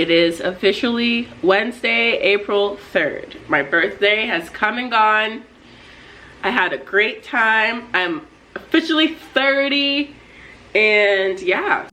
It is officially Wednesday, April 3rd. My birthday has come and gone. I had a great time. I'm officially 30, and yeah.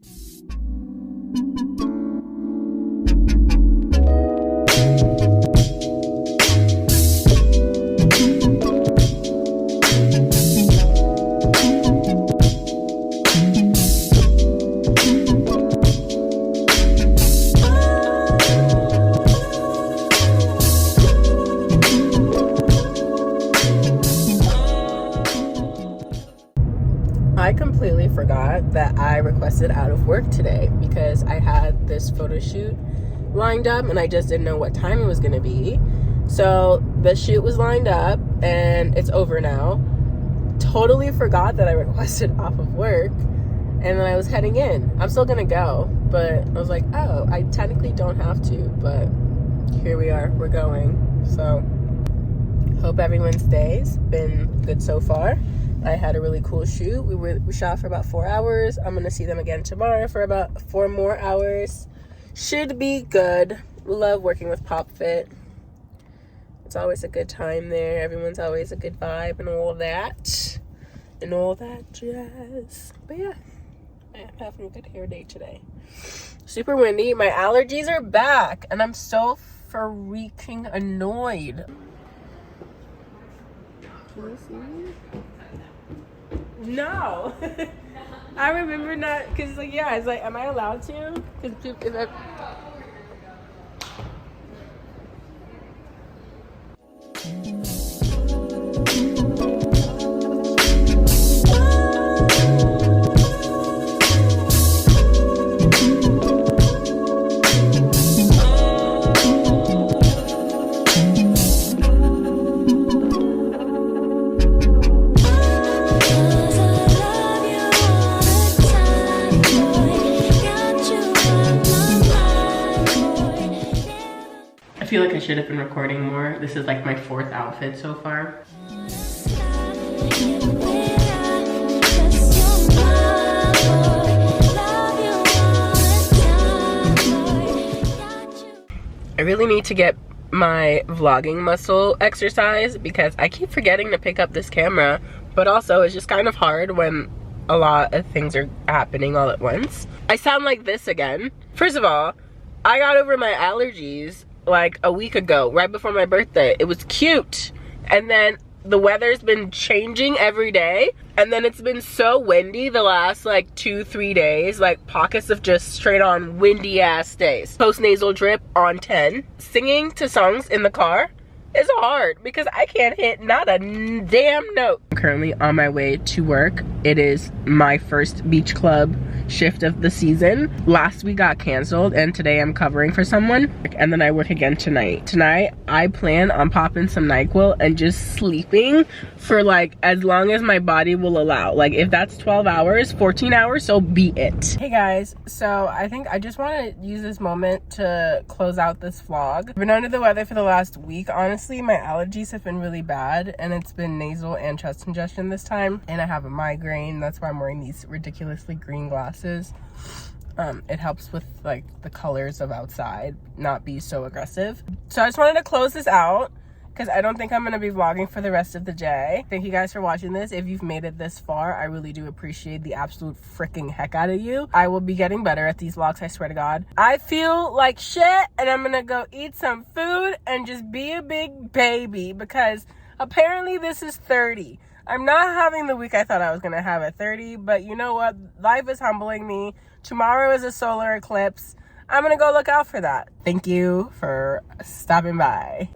I completely forgot that I requested out of work today because I had this photo shoot lined up and I just didn't know what time it was going to be. So the shoot was lined up and it's over now. Totally forgot that I requested off of work, and then I was heading in. I'm still going to go, but I was like, oh, I technically don't have to, but here we are, we're going. So hope everyone's day's been good so far. I had a really cool shoot. We shot for about 4 hours. I'm gonna see them again tomorrow for about 4 more hours. Should be good. Love working with PopFit. It's always a good time there. Everyone's always a good vibe and all that. And all that jazz. But yeah, I'm having a good hair day today. Super windy. My allergies are back and I'm so freaking annoyed. Can you see? No. I remember not, because like, yeah, it's like, am I allowed to? Because I feel like I should have been recording more. This is like my 4th outfit so far. I really need to get my vlogging muscle exercise because I keep forgetting to pick up this camera, but also it's just kind of hard when a lot of things are happening all at once. I sound like this again. First of all, I got over my allergies like a week ago, right before my birthday. It was cute. And then the weather's been changing every day. And then it's been so windy the last like 2-3 days. Like pockets of just straight on windy ass days. Post-nasal drip on 10. Singing to songs in the car is hard because I can't hit not a damn note. I'm currently on my way to work. It is my first beach club shift of the season. Last week got canceled and today I'm covering for someone, and then I work again tonight. Tonight I plan on popping some NyQuil and just sleeping for like as long as my body will allow. Like if that's 12 hours, 14 hours, so be it. Hey guys, so I think I just want to use this moment to close out this vlog. I've been under the weather for the last week. Honestly, my allergies have been really bad and it's been nasal and chest congestion this time, and I have a migraine. That's why I'm wearing these ridiculously green glasses. It helps with like the colors of outside not be so aggressive. So I just wanted to close this out because I don't think I'm going to be vlogging for the rest of the day. Thank you guys for watching this. If you've made it this far, I really do appreciate the absolute freaking heck out of you. I will be getting better at these vlogs, I swear to God. I feel like shit and I'm going to go eat some food and just be a big baby because apparently this is 30. I'm not having the week I thought I was going to have at 30, but you know what? Life is humbling me. Tomorrow is a solar eclipse. I'm going to go look out for that. Thank you for stopping by.